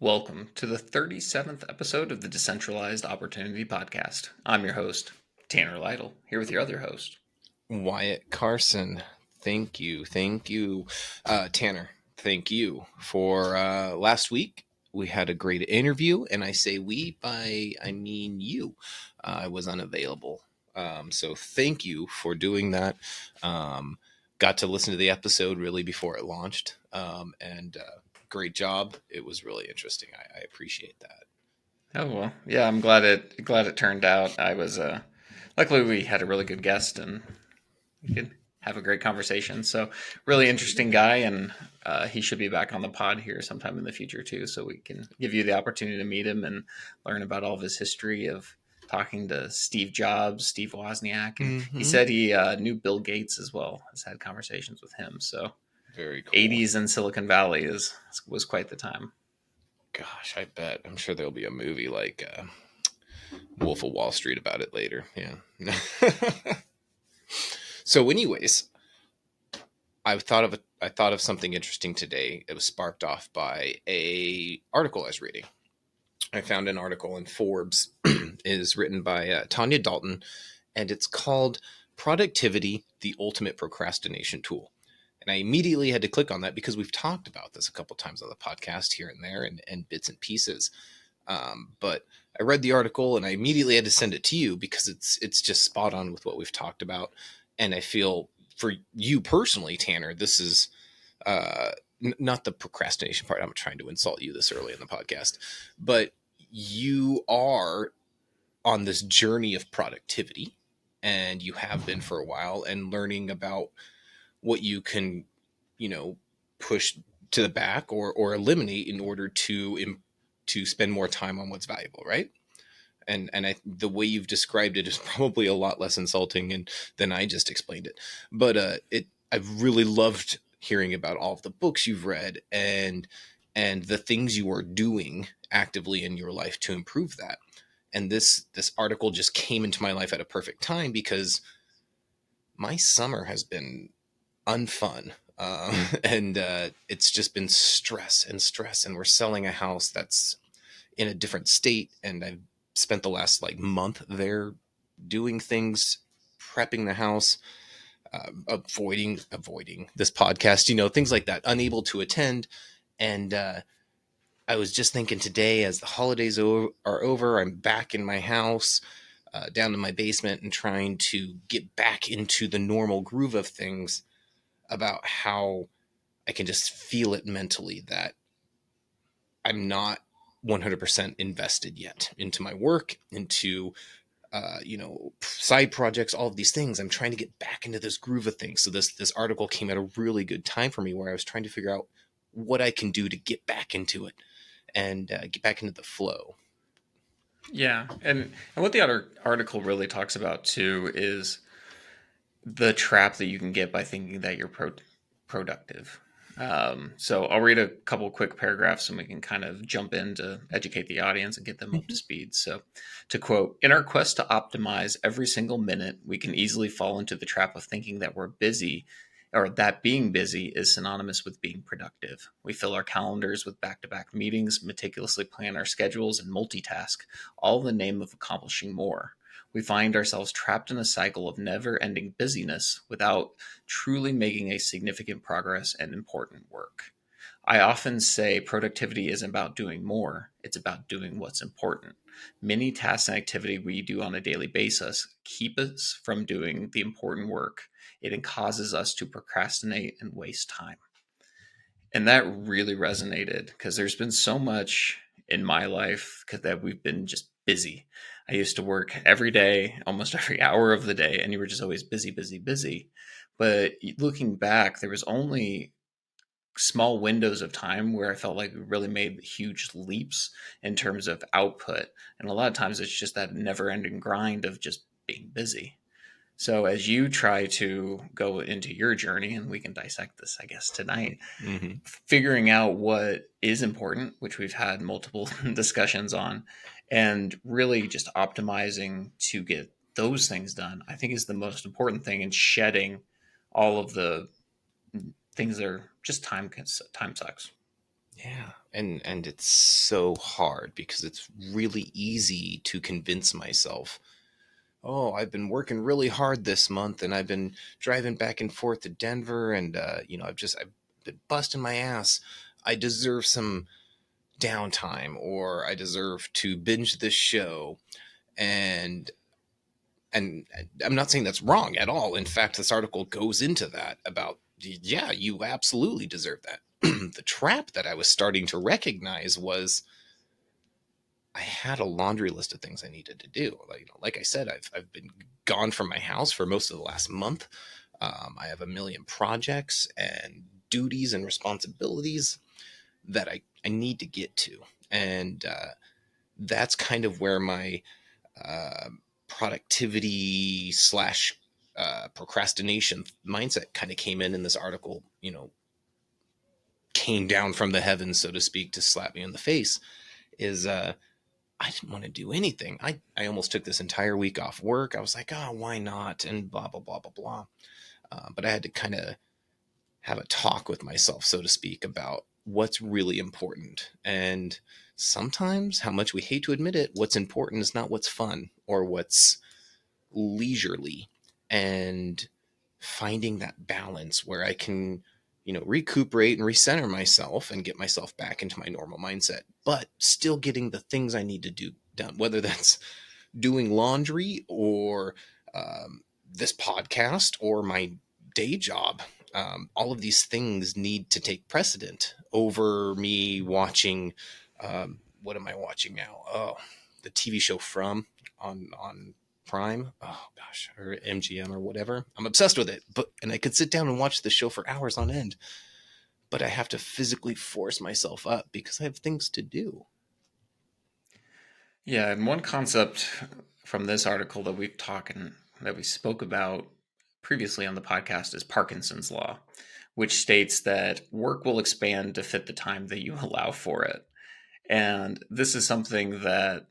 Welcome to the 37th episode of the Decentralized Opportunity Podcast. I'm your host, Tanner Lytle, here with your other host, Wyatt Carson. Thank you. Tanner, thank you for last week. We had a great interview, and I say we I mean you. I was unavailable. So thank you for doing that. Got to listen to the episode really before it launched, and great job. It was really interesting. I appreciate that. Oh well, yeah, I'm glad it turned out. I was luckily we had a really good guest and we could have a great conversation. So really interesting guy, and he should be back on the pod here sometime in the future too, so we can give you the opportunity to meet him and learn about all of his history of talking to Steve Jobs, Steve Wozniak, and he said he knew Bill Gates as well. Has had conversations with him. So Very cool. 80s in Silicon Valley was quite the time. Gosh, I bet. I'm sure there'll be a movie like Wolf of Wall Street about it later. Yeah. So, anyways, I thought of something interesting today. It was sparked off by a article I was reading. I found an article in Forbes is written by Tanya Dalton, and it's called "Productivity: The Ultimate Procrastination Tool." And I immediately had to click on that because we've talked about this a couple times on the podcast here and there and bits and pieces. But I read the article and I immediately had to send it to you because it's just spot on with what we've talked about. And I feel for you personally, Tanner, this is not the procrastination part. I'm trying to insult you this early in the podcast, but you are on this journey of productivity and you have been for a while and learning about what you can, push to the back or eliminate in order to spend more time on what's valuable, right? And the way you've described it is probably a lot less insulting than I just explained it. But I've really loved hearing about all of the books you've read and the things you are doing actively in your life to improve that. And this article just came into my life at a perfect time because my summer has been unfun. And it's just been stress, and we're selling a house that's in a different state, and I've spent the last month there doing things, prepping the house, avoiding this podcast, things like that, unable to attend. And I was just thinking today, as the holidays are over, I'm back in my house, down in my basement, and trying to get back into the normal groove of things, about how I can just feel it mentally that I'm not 100% invested yet into my work, into, side projects, all of these things. I'm trying to get back into this groove of things. So this article came at a really good time for me, where I was trying to figure out what I can do to get back into it and get back into the flow. Yeah, and what the other article really talks about too is the trap that you can get by thinking that you're productive. So I'll read a couple quick paragraphs and we can kind of jump in to educate the audience and get them up to speed. So, to quote, "In our quest to optimize every single minute, we can easily fall into the trap of thinking that we're busy, or that being busy is synonymous with being productive. We fill our calendars with back-to-back meetings, meticulously plan our schedules, and multitask, all in the name of accomplishing more. We find ourselves trapped in a cycle of never-ending busyness without truly making a significant progress and important work. I often say productivity isn't about doing more, it's about doing what's important. Many tasks and activity we do on a daily basis keep us from doing the important work. It causes us to procrastinate and waste time." And that really resonated because there's been so much in my life that we've been just busy. I used to work every day, almost every hour of the day, and you were just always busy, busy, busy. But looking back, there was only small windows of time where I felt like we really made huge leaps in terms of output. And a lot of times it's just that never ending grind of just being busy. So as you try to go into your journey, and we can dissect this, I guess, tonight, figuring out what is important, which we've had multiple discussions on, and really just optimizing to get those things done, I think is the most important thing, in shedding all of the things that are just time sucks. Yeah. And it's so hard because it's really easy to convince myself, oh, I've been working really hard this month, and I've been driving back and forth to Denver, and I've been busting my ass. I deserve some downtime, or I deserve to binge this show. And and I'm not saying that's wrong at all. In fact, this article goes into that about, yeah, you absolutely deserve that. The trap that I was starting to recognize was I had a laundry list of things I needed to do. Like I said, I've been gone from my house for most of the last month. I have a million projects and duties and responsibilities that I need to get to. And that's kind of where my uh, productivity slash procrastination mindset kind of came in this article, came down from the heavens, so to speak, to slap me in the face. Is I didn't want to do anything. I almost took this entire week off work. I was like, oh, why not? And blah, blah, blah, blah, blah. But I had to kind of have a talk with myself, so to speak, about what's really important. And sometimes, how much we hate to admit it, what's important is not what's fun or what's leisurely. And finding that balance where I can, recuperate and recenter myself and get myself back into my normal mindset, but still getting the things I need to do done, whether that's doing laundry or this podcast or my day job. All of these things need to take precedent over me watching. What am I watching now? Oh, the TV show From on Prime. Oh gosh, or MGM or whatever. I'm obsessed with it, and I could sit down and watch the show for hours on end. But I have to physically force myself up because I have things to do. Yeah, and one concept from this article that we spoke about previously on the podcast is Parkinson's law, which states that work will expand to fit the time that you allow for it. And this is something that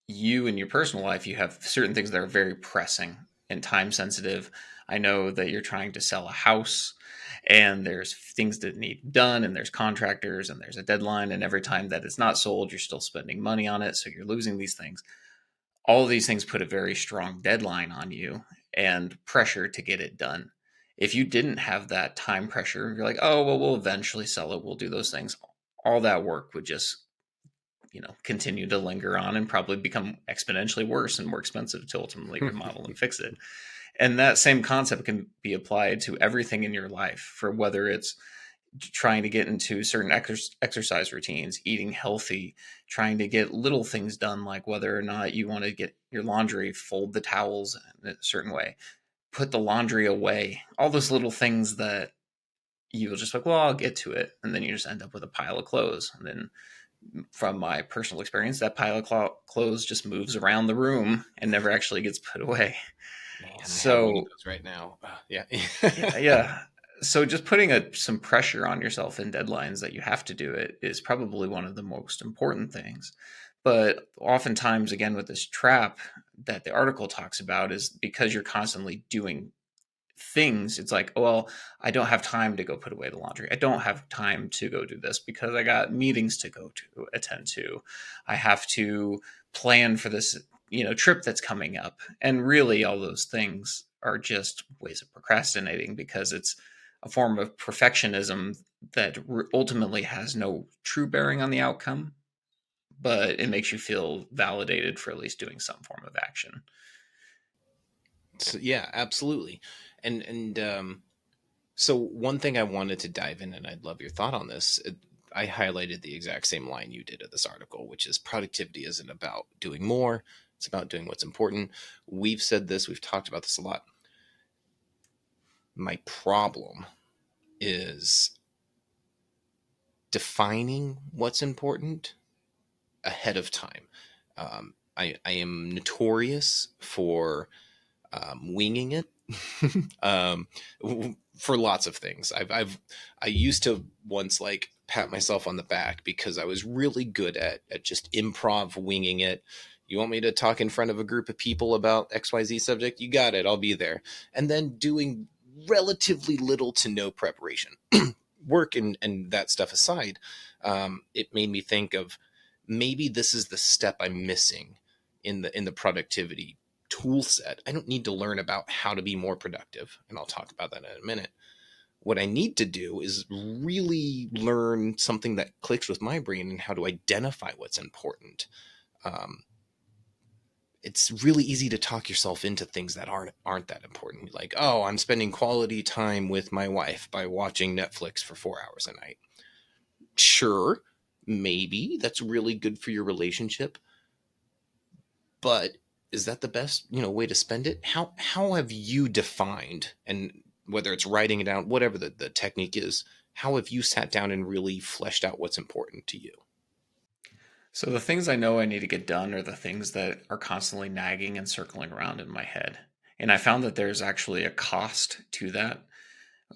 you in your personal life, you have certain things that are very pressing and time sensitive. I know that you're trying to sell a house and there's things that need done and there's contractors and there's a deadline, and every time that it's not sold, you're still spending money on it. So you're losing these things. All of these things put a very strong deadline on you and pressure to get it done. If you didn't have that time pressure, you're like, oh, well, we'll eventually sell it. We'll do those things. All that work would just continue to linger on and probably become exponentially worse and more expensive to ultimately remodel and fix it. And that same concept can be applied to everything in your life, for whether it's trying to get into certain exercise routines, eating healthy, trying to get little things done, like whether or not you want to get your laundry, fold the towels in a certain way, put the laundry away, all those little things that you'll just like, well, I'll get to it. And then you just end up with a pile of clothes. And then from my personal experience, that pile of clothes just moves around the room and never actually gets put away. Man, I have one of So, those right now. Yeah. yeah. So just putting some pressure on yourself and deadlines that you have to do it is probably one of the most important things. But oftentimes, again, with this trap that the article talks about, is because you're constantly doing things, it's like, oh, well, I don't have time to go put away the laundry. I don't have time to go do this because I got meetings to go to attend to. I have to plan for this, trip that's coming up. And really all those things are just ways of procrastinating, because it's a form of perfectionism that ultimately has no true bearing on the outcome, but it makes you feel validated for at least doing some form of action. So, yeah, absolutely. And so one thing I wanted to dive in, and I'd love your thought on this. I highlighted the exact same line you did of this article, which is productivity isn't about doing more. It's about doing what's important. We've said this, we've talked about this a lot. My problem is defining what's important ahead of time. I am notorious for winging it. um, for lots of things. I used to once like pat myself on the back because I was really good at just improv winging it. You want me to talk in front of a group of people about XYZ subject? You got it. I'll be there. And then doing relatively little to no preparation. Work and that stuff aside, It made me think of maybe this is the step I'm missing in the productivity tool set. I don't need to learn about how to be more productive, and I'll talk about that in a minute. What I need to do is really learn something that clicks with my brain and how to identify what's important. Um, it's really easy to talk yourself into things that aren't that important. Like, oh, I'm spending quality time with my wife by watching Netflix for 4 hours a night. Sure, maybe that's really good for your relationship, but is that the best way to spend it? How have you defined, and whether it's writing it out, whatever the technique is, how have you sat down and really fleshed out what's important to you? So the things I know I need to get done are the things that are constantly nagging and circling around in my head. And I found that there's actually a cost to that.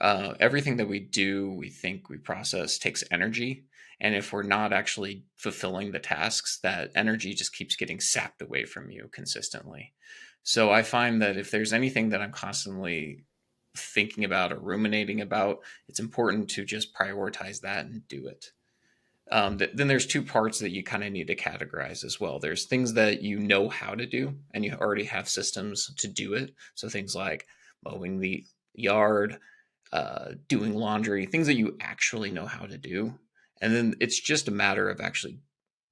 Everything that we do, we think, we process takes energy. And if we're not actually fulfilling the tasks, that energy just keeps getting sapped away from you consistently. So I find that if there's anything that I'm constantly thinking about or ruminating about, it's important to just prioritize that and do it. Then there's two parts that you kind of need to categorize as well. There's things that you know how to do and you already have systems to do it. So things like mowing the yard, doing laundry, things that you actually know how to do. And then it's just a matter of actually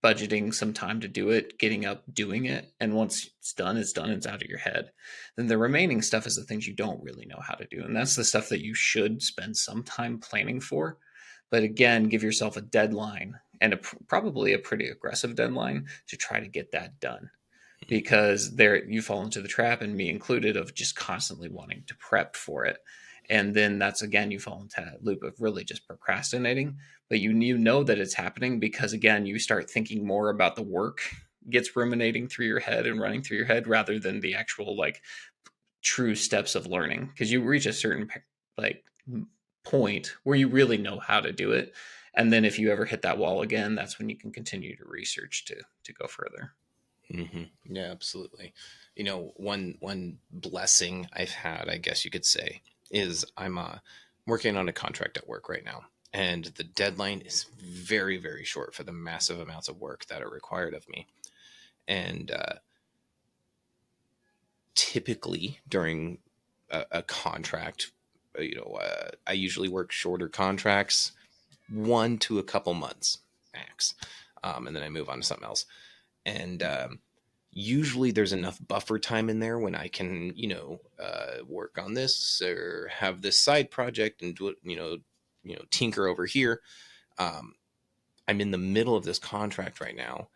budgeting some time to do it, getting up, doing it. And once it's done, it's done, it's out of your head. Then the remaining stuff is the things you don't really know how to do. And that's the stuff that you should spend some time planning for. But again, give yourself a deadline and probably a pretty aggressive deadline to try to get that done. Because there you fall into the trap, and me included, of just constantly wanting to prep for it. And then that's again, you fall into that loop of really just procrastinating. But you know that it's happening because again, you start thinking more about the work gets ruminating through your head and running through your head rather than the actual like true steps of learning, because you reach a certain like point where you really know how to do it, and then if you ever hit that wall again, that's when you can continue to research to go further. Yeah, absolutely. One blessing I've had, I guess you could say, is I'm working on a contract at work right now, and the deadline is very, very short for the massive amounts of work that are required of me. And typically during a contract, I usually work shorter contracts, 1 to a couple months max, and then I move on to something else. And usually there's enough buffer time in there when I can, work on this or have this side project and do it, tinker over here. Um, I'm in the middle of this contract right now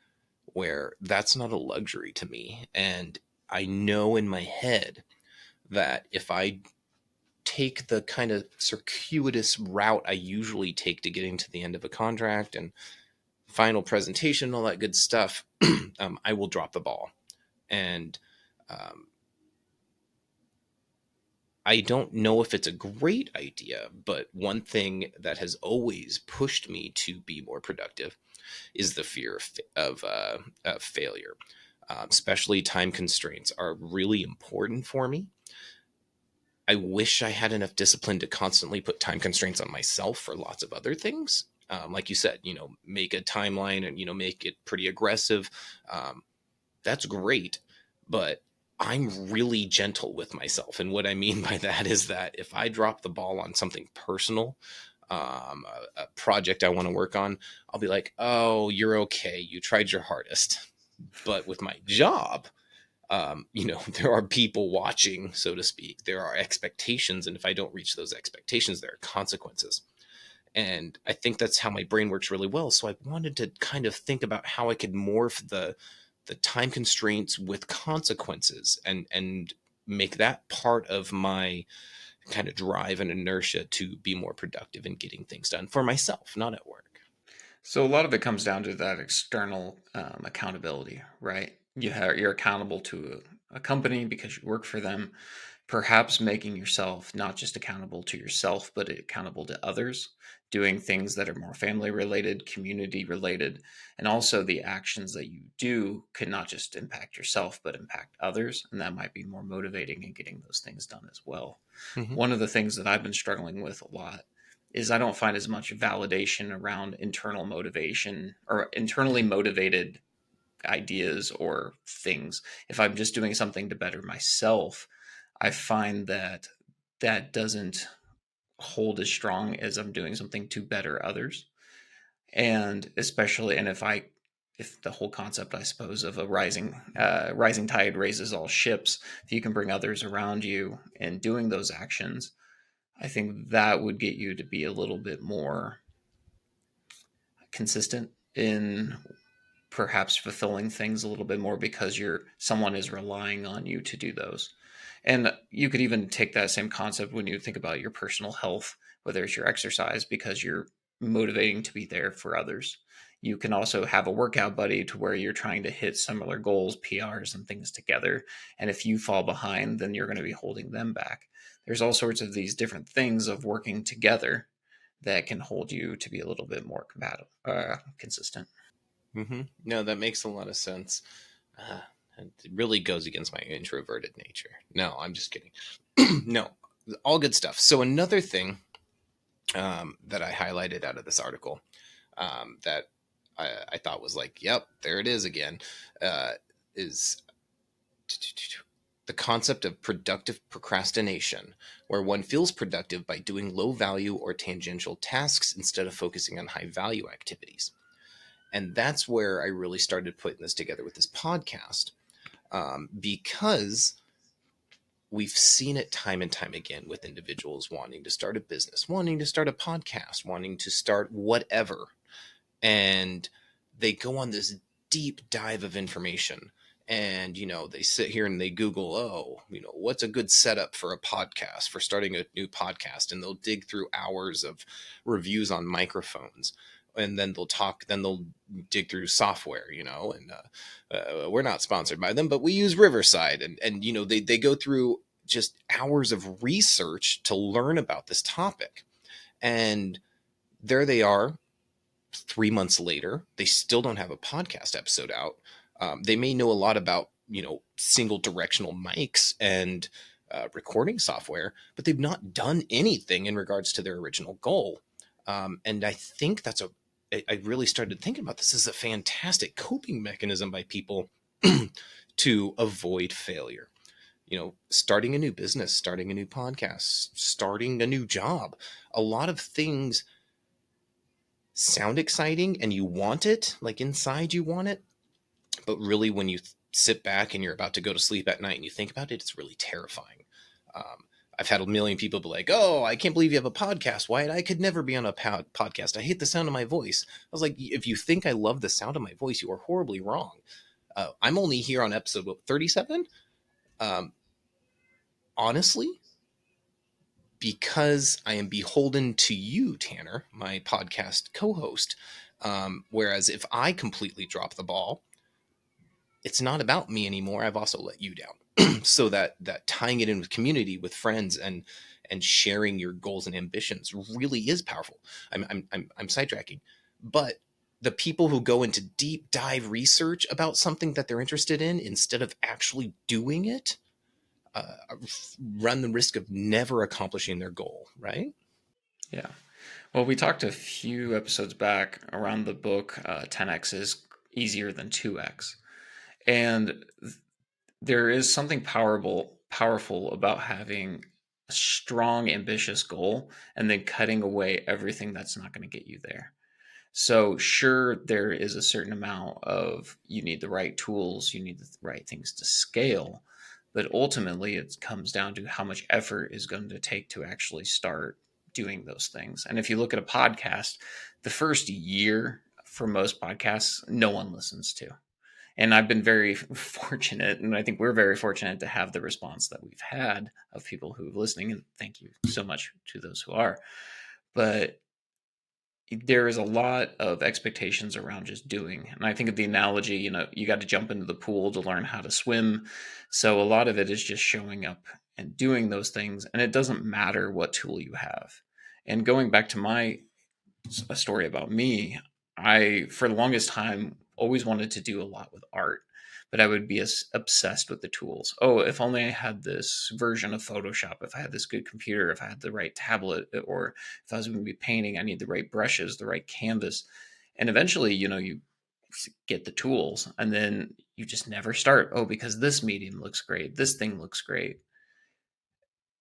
where that's not a luxury to me. And I know in my head that if I take the kind of circuitous route I usually take to getting to the end of a contract and final presentation, all that good stuff, I will drop the ball. And um, I don't know if it's a great idea, but one thing that has always pushed me to be more productive is the fear of failure. Especially time constraints are really important for me. I wish I had enough discipline to constantly put time constraints on myself for lots of other things. Like you said, make a timeline and, make it pretty aggressive. That's great, but I'm really gentle with myself. And what I mean by that is that if I drop the ball on something personal, a project I want to work on, I'll be like, oh, you're okay. You tried your hardest. But with my job, there are people watching, so to speak. There are expectations. And if I don't reach those expectations, there are consequences. And I think that's how my brain works really well. So I wanted to kind of think about how I could morph the time constraints with consequences and make that part of my kind of drive and inertia to be more productive in getting things done for myself, not at work. So a lot of it comes down to that external accountability, right? You're accountable to a company because you work for them. Perhaps making yourself not just accountable to yourself, but accountable to others, doing things that are more family related, community related, and also the actions that you do could not just impact yourself, but impact others. And that might be more motivating in getting those things done as well. Mm-hmm. One of the things that I've been struggling with a lot is I don't find as much validation around internal motivation or internally motivated ideas or things. If I'm just doing something to better myself, I find that that doesn't hold as strong as I'm doing something to better others. And especially, and if the whole concept, I suppose, of a rising tide raises all ships, if you can bring others around you and doing those actions, I think that would get you to be a little bit more consistent in perhaps fulfilling things a little bit more because someone is relying on you to do those. And you could even take that same concept when you think about your personal health, whether it's your exercise, because you're motivating to be there for others. You can also have a workout buddy to where you're trying to hit similar goals, PRs, and things together. And if you fall behind, then you're going to be holding them back. There's all sorts of these different things of working together that can hold you to be a little bit more consistent. No, that makes a lot of sense. It really goes against my introverted nature. No, I'm just kidding. No, all good stuff. So another thing that I highlighted out of this article that I thought was like, yep, there it is again, is the concept of productive procrastination, where one feels productive by doing low value or tangential tasks instead of focusing on high value activities. And that's where I really started putting this together with this podcast, because we've seen it time and time again with individuals wanting to start a business, wanting to start a podcast, wanting to start whatever. And they go on this deep dive of information. And, they sit here and they Google, what's a good setup for a podcast, for starting a new podcast? And they'll dig through hours of reviews on microphones. And then they'll dig through software, and we're not sponsored by them, but we use Riverside. And they go through just hours of research to learn about this topic. And there they are 3 months later, they still don't have a podcast episode out. They may know a lot about, single directional mics and recording software, but they've not done anything in regards to their original goal. And I think I really started thinking about this as a fantastic coping mechanism by people to avoid failure. Starting a new business, starting a new podcast, starting a new job. A lot of things sound exciting and you want it, like inside you want it. But really, when you sit back and you're about to go to sleep at night and you think about it, it's really terrifying. I've had a million people be like, oh, I can't believe you have a podcast, Wyatt. I could never be on a podcast. I hate the sound of my voice. I was like, if you think I love the sound of my voice, you are horribly wrong. I'm only here on episode 37. Honestly, because I am beholden to you, Tanner, my podcast co-host. Whereas if I completely drop the ball, it's not about me anymore. I've also let you down. So that tying it in with community, with friends, and sharing your goals and ambitions really is powerful. I'm sidetracking, but the people who go into deep dive research about something that they're interested in instead of actually doing it run the risk of never accomplishing their goal, right? Yeah. Well, we talked a few episodes back around the book 10x is easier than 2x. And there is something powerful about having a strong, ambitious goal and then cutting away everything that's not going to get you there. So, sure, there is a certain amount of you need the right tools, you need the right things to scale, but ultimately it comes down to how much effort is going to take to actually start doing those things. And if you look at a podcast, the first year for most podcasts, no one listens to. And I've been very fortunate, and I think we're very fortunate to have the response that we've had of people who are listening. And thank you so much to those who are. But there is a lot of expectations around just doing. And I think of the analogy, you got to jump into the pool to learn how to swim. So a lot of it is just showing up and doing those things. And it doesn't matter what tool you have. And going back to a story about me, I, for the longest time, always wanted to do a lot with art. but I would be as obsessed with the tools. Oh, if only I had this version of Photoshop, if I had this good computer, if I had the right tablet, or if I was going to be painting, I need the right brushes, the right canvas. And eventually, you get the tools and then you just never start. Oh, because this medium looks great. This thing looks great.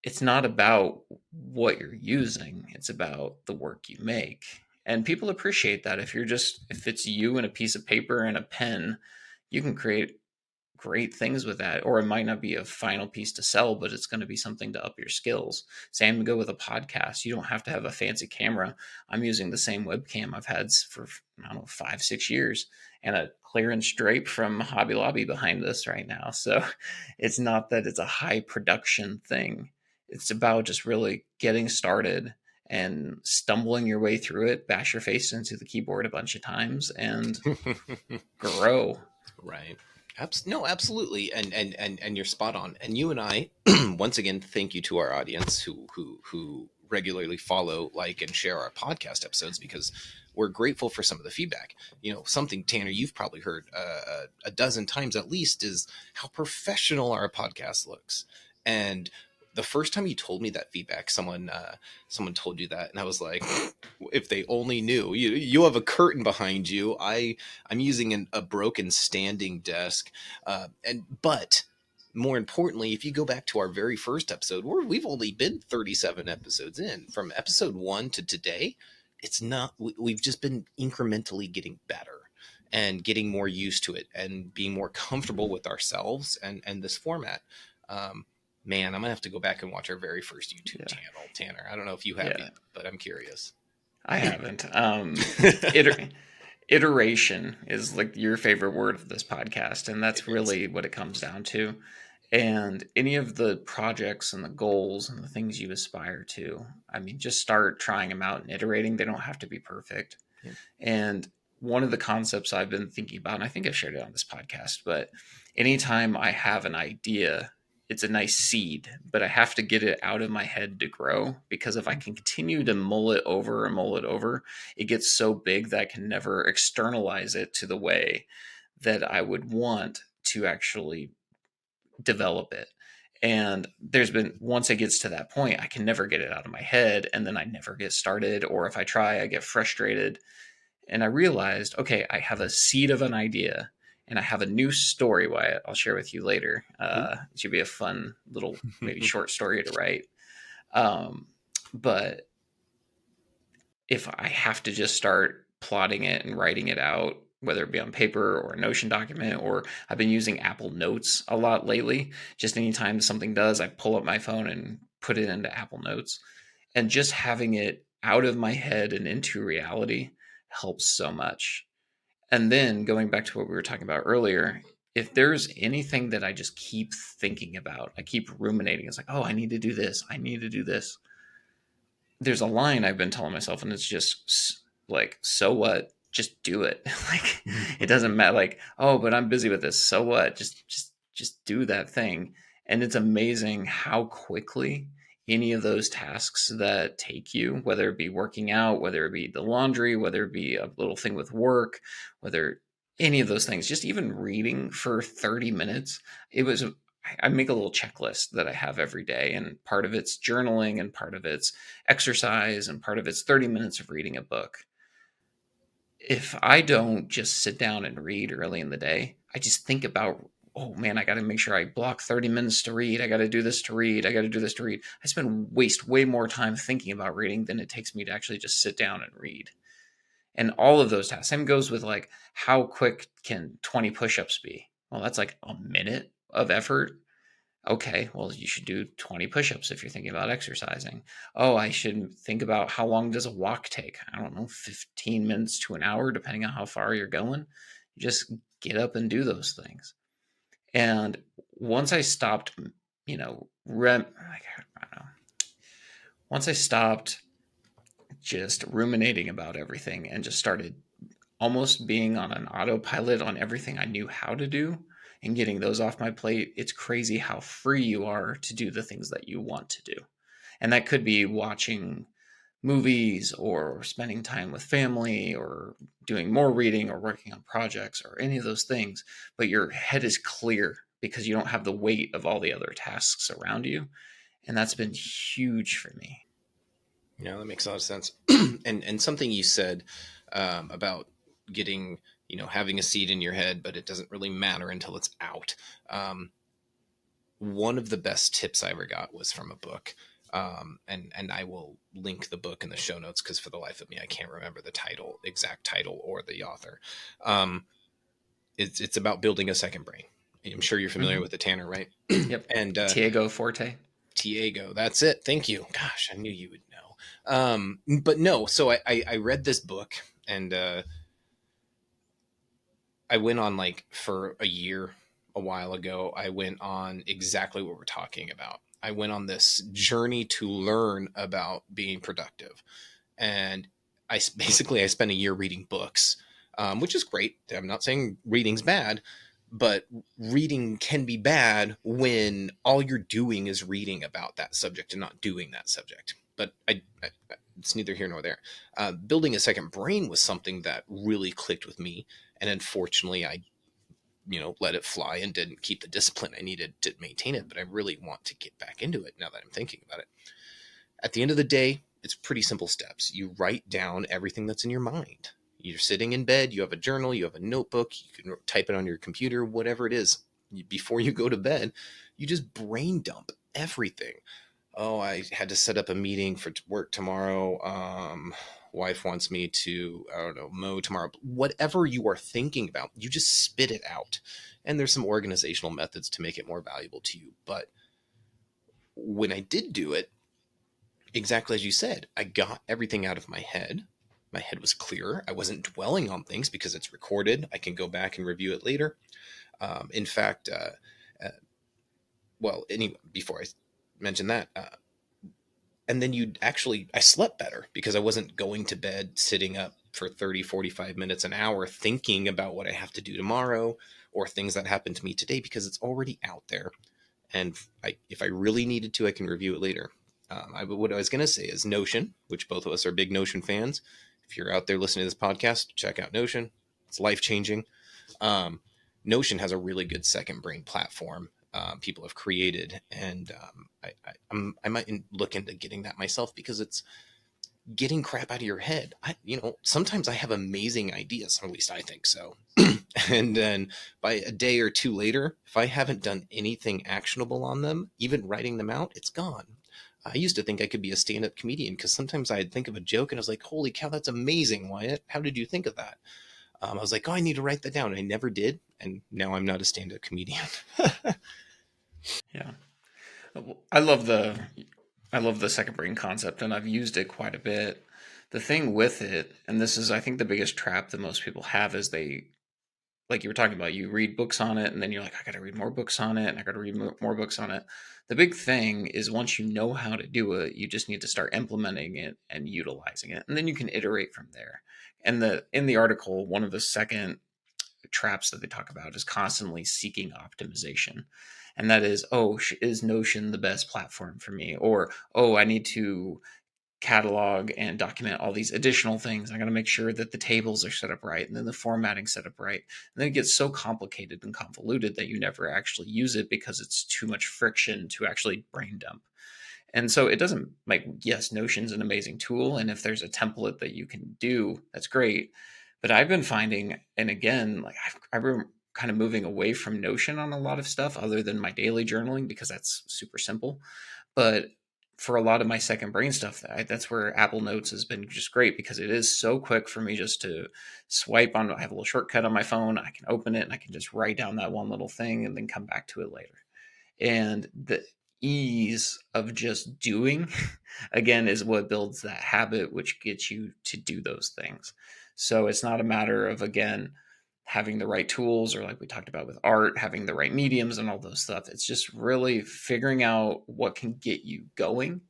It's not about what you're using. It's about the work you make. And people appreciate that. If it's you and a piece of paper and a pen, you can create great things with that. Or it might not be a final piece to sell, but it's going to be something to up your skills. Same go with a podcast. You don't have to have a fancy camera. I'm using the same webcam I've had for, I don't know, 5-6 years, and a clearance drape from Hobby Lobby behind us right now. So it's not that it's a high production thing. It's about just really getting started and stumbling your way through it, bash your face into the keyboard a bunch of times, and grow. Right. No, absolutely, and you're spot on. And you and I, once again, thank you to our audience who regularly follow, like, and share our podcast episodes, because we're grateful for some of the feedback. Something, Tanner, you've probably heard a dozen times at least, is how professional our podcast looks. And the first time you told me that feedback, someone told you that, and I was like, if they only knew. You have a curtain behind you. I'm using a broken standing desk, but more importantly, if you go back to our very first episode, we've only been 37 episodes in. From episode 1 to today, we've just been incrementally getting better and getting more used to it and being more comfortable with ourselves and this format. Man, I'm gonna have to go back and watch our very first YouTube channel, Tanner. I don't know if you have yet, but I'm curious. I haven't. Iteration is like your favorite word of this podcast, and that's really what it comes down to. And any of the projects and the goals and the things you aspire to, I mean, just start trying them out and iterating. They don't have to be perfect. Yeah. And one of the concepts I've been thinking about, and I think I've shared it on this podcast, but anytime I have an idea, it's a nice seed, but I have to get it out of my head to grow, because if I can continue to mull it over and mull it over, it gets so big that I can never externalize it to the way that I would want to actually develop it. And once it gets to that point, I can never get it out of my head, and then I never get started. Or if I try, I get frustrated. And I realized, okay, I have a seed of an idea, and I have a new story, Wyatt, I'll share with you later. It should be a fun little, maybe short story to write. But if I have to just start plotting it and writing it out, whether it be on paper or a Notion document, or I've been using Apple Notes a lot lately. Just anytime something does, I pull up my phone and put it into Apple Notes. And just having it out of my head and into reality helps so much. And then going back to what we were talking about earlier, if there's anything that I just keep thinking about, I keep ruminating, it's like, oh, I need to do this. I need to do this. There's a line I've been telling myself, and it's just like, so what? Just do it. Like, it doesn't matter. Like, oh, but I'm busy with this. So what? Just do that thing. And it's amazing how quickly any of those tasks that take you, whether it be working out, whether it be the laundry, whether it be a little thing with work, whether any of those things, just even reading for 30 minutes, I make a little checklist that I have every day, and part of it's journaling, and part of it's exercise, and part of it's 30 minutes of reading a book. If I don't just sit down and read early in the day, I just think about, oh man, I got to make sure I block 30 minutes to read. I got to do this to read. I got to do this to read. Waste way more time thinking about reading than it takes me to actually just sit down and read. And all of those tasks. Same goes with, like, how quick can 20 push-ups be? Well, that's like a minute of effort. Okay, well, you should do 20 push-ups if you're thinking about exercising. Oh, I should think about, how long does a walk take? I don't know, 15 minutes to an hour, depending on how far you're going. You just get up and do those things. And once I stopped, I don't know. Once I stopped just ruminating about everything and just started almost being on an autopilot on everything I knew how to do and getting those off my plate, it's crazy how free you are to do the things that you want to do. And that could be watching movies or spending time with family or doing more reading or working on projects or any of those things, but your head is clear because you don't have the weight of all the other tasks around you. And that's been huge for me. Yeah, that makes a lot of sense. And something you said about getting, having a seed in your head, but it doesn't really matter until it's out. One of the best tips I ever got was from a book. And I will link the book in the show notes because for the life of me, I can't remember the exact title or the author. Um, it's about building a second brain. I'm sure you're familiar with the Tanner, right? Yep. And Tiago Forte. Tiago, that's it. Thank you. Gosh, I knew you would know. But no, so I read this book and I went on like for a year a while ago. I went on exactly what we're talking about. I went on this journey to learn about being productive. And I spent a year reading books, which is great. I'm not saying reading's bad, but reading can be bad when all you're doing is reading about that subject and not doing that subject. But it's neither here nor there. Building a second brain was something that really clicked with me, and unfortunately, I let it fly and didn't keep the discipline I needed to maintain it. But I really want to get back into it now that I'm thinking about it. At the end of the day, it's pretty simple steps. You write down everything that's in your mind. You're sitting in bed, you have a journal, you have a notebook, you can type it on your computer, whatever it is. Before you go to bed, you just brain dump everything. Oh, I had to set up a meeting for work tomorrow. Wife wants me to, I don't know, mow tomorrow. Whatever you are thinking about, you just spit it out. And there's some organizational methods to make it more valuable to you. But when I did do it, exactly as you said, I got everything out of my head. My head was clearer. I wasn't dwelling on things because it's recorded. I can go back and review it later. In fact, before I mention that, and then I slept better because I wasn't going to bed sitting up for 30, 45 minutes, an hour thinking about what I have to do tomorrow or things that happened to me today because it's already out there. And if I really needed to, I can review it later. What I was going to say is Notion, which both of us are big Notion fans. If you're out there listening to this podcast, check out Notion. It's life-changing. Notion has a really good second brain platform people have created, and I might look into getting that myself because it's getting crap out of your head. Sometimes I have amazing ideas, or at least I think so. And then by a day or two later, if I haven't done anything actionable on them, even writing them out, it's gone. I used to think I could be a stand-up comedian because sometimes I'd think of a joke and I was like, holy cow, that's amazing, Wyatt. How did you think of that? I was like, oh, I need to write that down. And I never did. And now I'm not a stand-up comedian. Yeah. I love the second brain concept, and I've used it quite a bit. The thing with it, and this is I think the biggest trap that most people have, is they, like you were talking about, you read books on it and then you're like, I got to read more books on it and I got to read more books on it. The big thing is once you know how to do it, you just need to start implementing it and utilizing it. And then you can iterate from there. And in the article, one of the second traps that they talk about is constantly seeking optimization. And that is, oh, is Notion the best platform for me? Or, oh, I need to catalog and document all these additional things. I got to make sure that the tables are set up right and then the formatting set up right. And then it gets so complicated and convoluted that you never actually use it because it's too much friction to actually brain dump. And so it doesn't, like, yes, Notion's an amazing tool. And if there's a template that you can do, that's great. But I've been finding, and again, like I've been kind of moving away from Notion on a lot of stuff other than my daily journaling because that's super simple. But for a lot of my second brain stuff, that's where Apple Notes has been just great because it is so quick for me just to swipe on. I have a little shortcut on my phone. I can open it and I can just write down that one little thing and then come back to it later. And the ease of just doing, again, is what builds that habit, which gets you to do those things. So it's not a matter of, again, having the right tools, or like we talked about with art, having the right mediums and all those stuff. It's just really figuring out what can get you going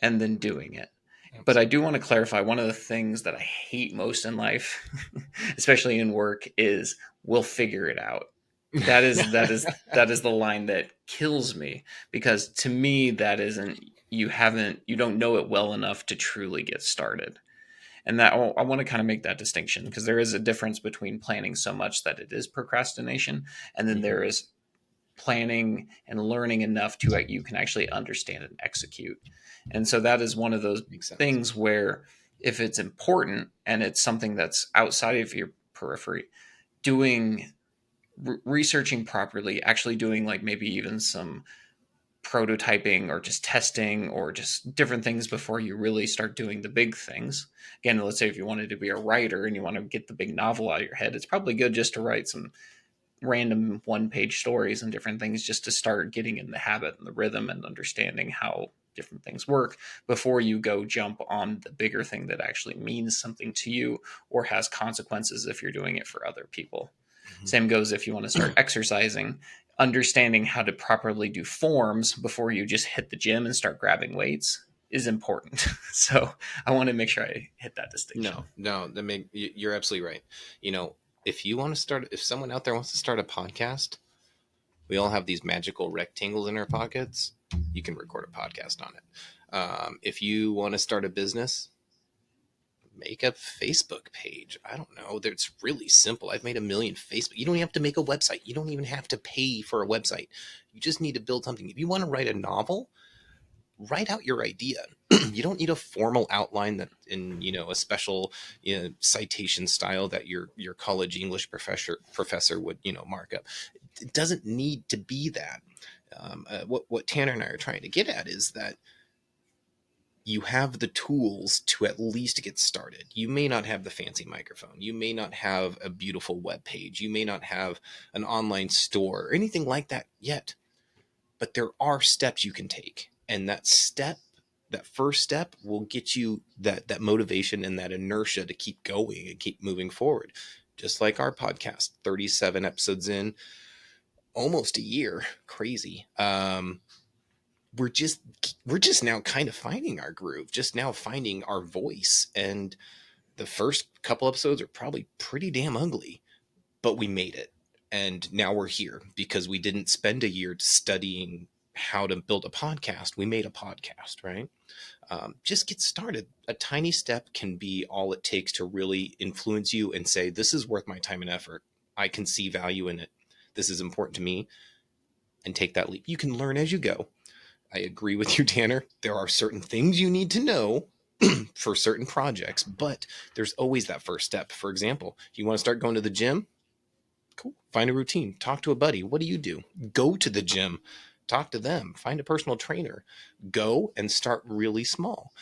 and then doing it. But I do want to clarify, one of the things that I hate most in life, especially in work, is we'll figure it out. That is the line that kills me, because to me that isn't you don't know it well enough to truly get started. And that I want to kind of make that distinction, because there is a difference between planning so much that it is procrastination, and then Mhm. there is planning and learning enough to you can actually understand and execute. And so that is one of those Makes sense. things where, if it's important and it's something that's outside of your periphery, doing researching properly, actually doing like maybe even some prototyping or just testing or just different things before you really start doing the big things. Again, let's say if you wanted to be a writer and you want to get the big novel out of your head, it's probably good just to write some random one-page stories and different things, just to start getting in the habit and the rhythm and understanding how different things work before you go jump on the bigger thing that actually means something to you or has consequences if you're doing it for other people. Mhm. Same goes if you want to start exercising. Understanding how to properly do forms before you just hit the gym and start grabbing weights is important. So I want to make sure I hit that distinction. No, you're absolutely right. You know, if someone out there wants to start a podcast, we all have these magical rectangles in our pockets. You can record a podcast on it. If you want to start a business, make a Facebook page. I don't know. It's really simple. I've made a million Facebook. You don't even have to make a website. You don't even have to pay for a website. You just need to build something. If you want to write a novel, write out your idea. You don't need a formal outline that in a special citation style that your college English professor would mark up. It doesn't need to be that. What Tanner and I are trying to get at is that you have the tools to at least get started. You may not have the fancy microphone. You may not have a beautiful web page. You may not have an online store or anything like that yet. But there are steps you can take. And that first step will get you that motivation and that inertia to keep going and keep moving forward. Just like our podcast, 37 episodes in, almost a year. Crazy. We're just now kind of finding our groove, just now finding our voice. And the first couple episodes are probably pretty damn ugly, but we made it. And now we're here because we didn't spend a year studying how to build a podcast. We made a podcast, right? Just get started. A tiny step can be all it takes to really influence you and say, this is worth my time and effort. I can see value in it. This is important to me, and take that leap. You can learn as you go. I agree with you, Tanner. There are certain things you need to know for certain projects, but there's always that first step. For example, you want to start going to the gym? Cool. Find a routine. Talk to a buddy. What do you do? Go to the gym. Talk to them. Find a personal trainer. Go and start really small.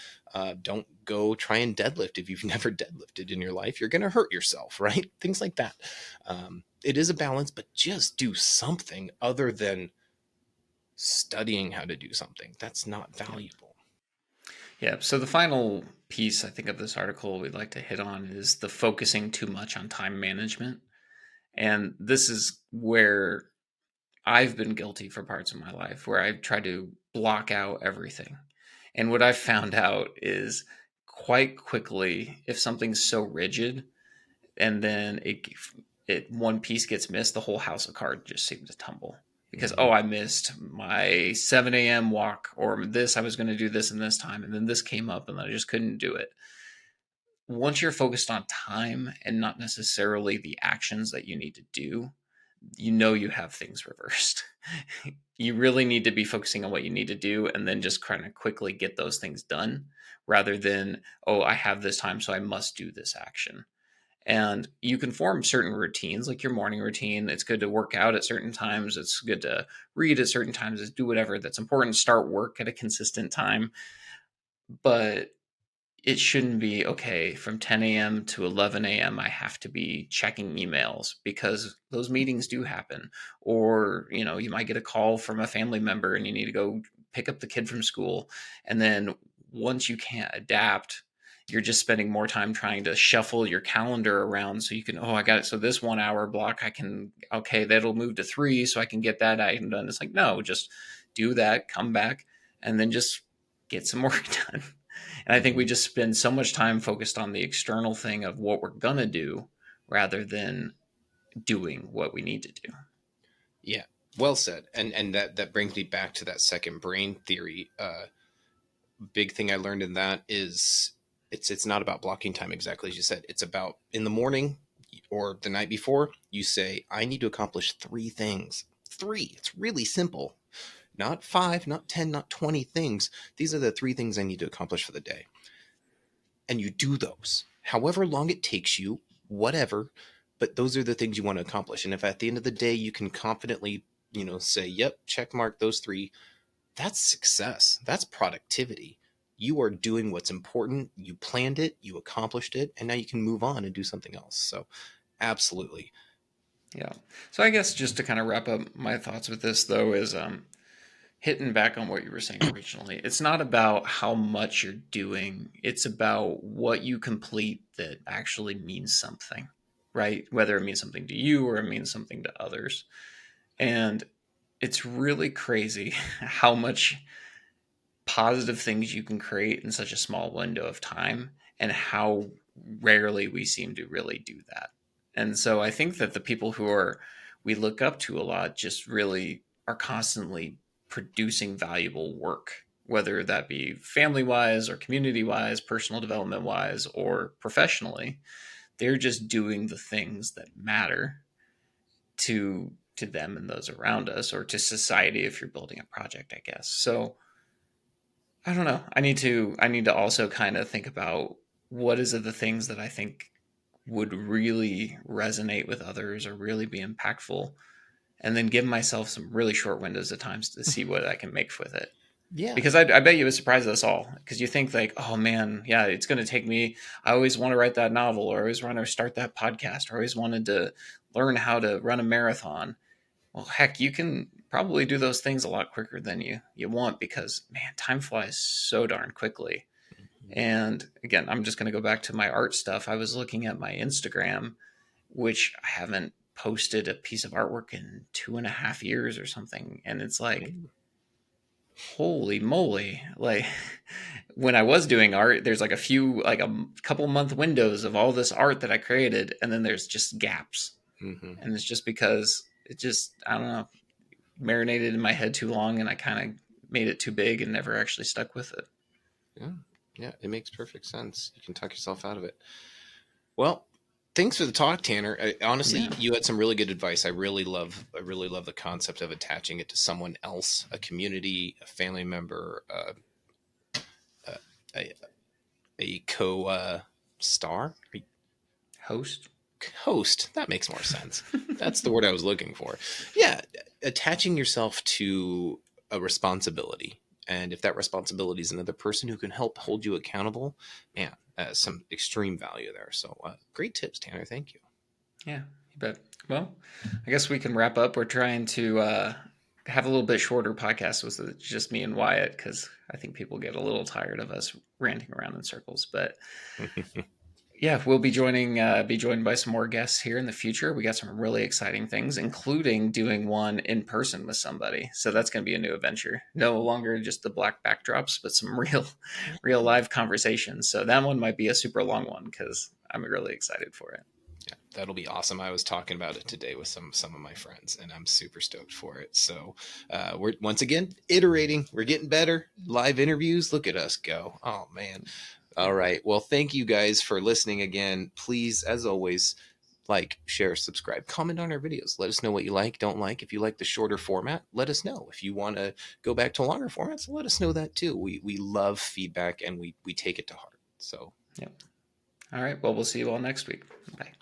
Don't go try and deadlift if you've never deadlifted in your life. You're going to hurt yourself, right? Things like that. It is a balance, but just do something other than studying how to do something. That's not Yeah. valuable. Yeah. So the final piece I think of this article we'd like to hit on is the focusing too much on time management. And this is where I've been guilty for parts of my life, where I've tried to block out everything. And what I've found out is, quite quickly, if something's so rigid and then it one piece gets missed, the whole house of cards just seems to tumble. Because, Mm-hmm. oh, I missed my 7 a.m. walk, or this, I was going to do this in this time, and then this came up and I just couldn't do it. Once you're focused on time and not necessarily the actions that you need to do, you have things reversed. You really need to be focusing on what you need to do and then just kind of quickly get those things done, rather than, oh, I have this time, so I must do this action. And you can form certain routines, like your morning routine. It's good to work out at certain times. It's good to read at certain times. It's do whatever that's important. Start work at a consistent time. But it shouldn't be, okay, from 10 a.m. to 11 a.m. I have to be checking emails, because those meetings do happen. Or, you might get a call from a family member and you need to go pick up the kid from school. And then once you can't adapt, you're just spending more time trying to shuffle your calendar around so you can, oh, I got it. So this 1 hour block, okay, that'll move to 3 so I can get that item done. It's like, no, just do that, come back, and then just get some work done. And I think we Mm-hmm. just spend so much time focused on the external thing of what we're going to do, rather than doing what we need to do. Yeah, well said. And that brings me back to that second brain theory. big thing I learned in that is it's not about blocking time exactly as you said. It's about in the morning or the night before, you say, I need to accomplish 3 things. 3. It's really simple. Not 5, not 10, not 20 things. These are the 3 things I need to accomplish for the day. And you do those. However long it takes you, whatever, but those are the things you want to accomplish. And if at the end of the day you can confidently, say, yep, check mark those 3, that's success. That's productivity. You are doing what's important. You planned it, you accomplished it, and now you can move on and do something else. So absolutely. Yeah. So I guess just to kind of wrap up my thoughts with this, though, is hitting back on what you were saying originally. It's not about how much you're doing. It's about what you complete that actually means something, right? Whether it means something to you or it means something to others. And it's really crazy how much positive things you can create in such a small window of time and how rarely we seem to really do that. And so I think that the people we look up to a lot just really are constantly producing valuable work, whether that be family wise or community wise, personal development wise, or professionally. They're just doing the things that matter to them and those around us, or to society if you're building a project, I guess. So I don't know. I need to also kind of think about what is it the things that I think would really resonate with others or really be impactful, and then give myself some really short windows of times to see what I can make with it. Yeah. Because I bet you it would surprise us all. Because you think like, oh man, yeah, it's going to take me. I always want to write that novel, or I always want to start that podcast, or I always wanted to learn how to run a marathon. Well, heck, you can probably do those things a lot quicker than you want, because man, time flies so darn quickly. And again, I'm just going to go back to my art stuff. I was looking at my Instagram, which I haven't posted a piece of artwork in 2.5 years or something. And it's like, holy moly. Like when I was doing art, there's like a couple month windows of all this art that I created. And then there's just gaps. Mm-hmm. And it's just because it just, I don't know, marinated in my head too long, and I kind of made it too big and never actually stuck with it. Yeah, it makes perfect sense. You can talk yourself out of it. Well, thanks for the talk, Tanner. Honestly, you had some really good advice. I really love the concept of attaching it to someone else, a community, a family member, a co-star, host. That makes more sense. That's the word I was looking for. Yeah, attaching yourself to a responsibility. And if that responsibility is another person who can help hold you accountable, man, some extreme value there. So great tips, Tanner. Thank you. Yeah, you bet. Well, I guess we can wrap up. We're trying to have a little bit shorter podcast with just me and Wyatt, because I think people get a little tired of us ranting around in circles. But yeah, we'll be joined by some more guests here in the future. We got some really exciting things, including doing one in person with somebody. So that's going to be a new adventure. No longer just the black backdrops, but some real live conversations. So that one might be a super long one, because I'm really excited for it. Yeah, that'll be awesome. I was talking about it today with some of my friends, and I'm super stoked for it. So we're once again iterating. We're getting better. Live interviews. Look at us go. Oh man. All right. Well, thank you guys for listening again. Please, as always, like, share, subscribe, comment on our videos. Let us know what you like, don't like. If you like the shorter format, let us know. If you want to go back to longer formats, let us know that too. We love feedback, and we take it to heart. So, yep. All right. Well, we'll see you all next week. Bye.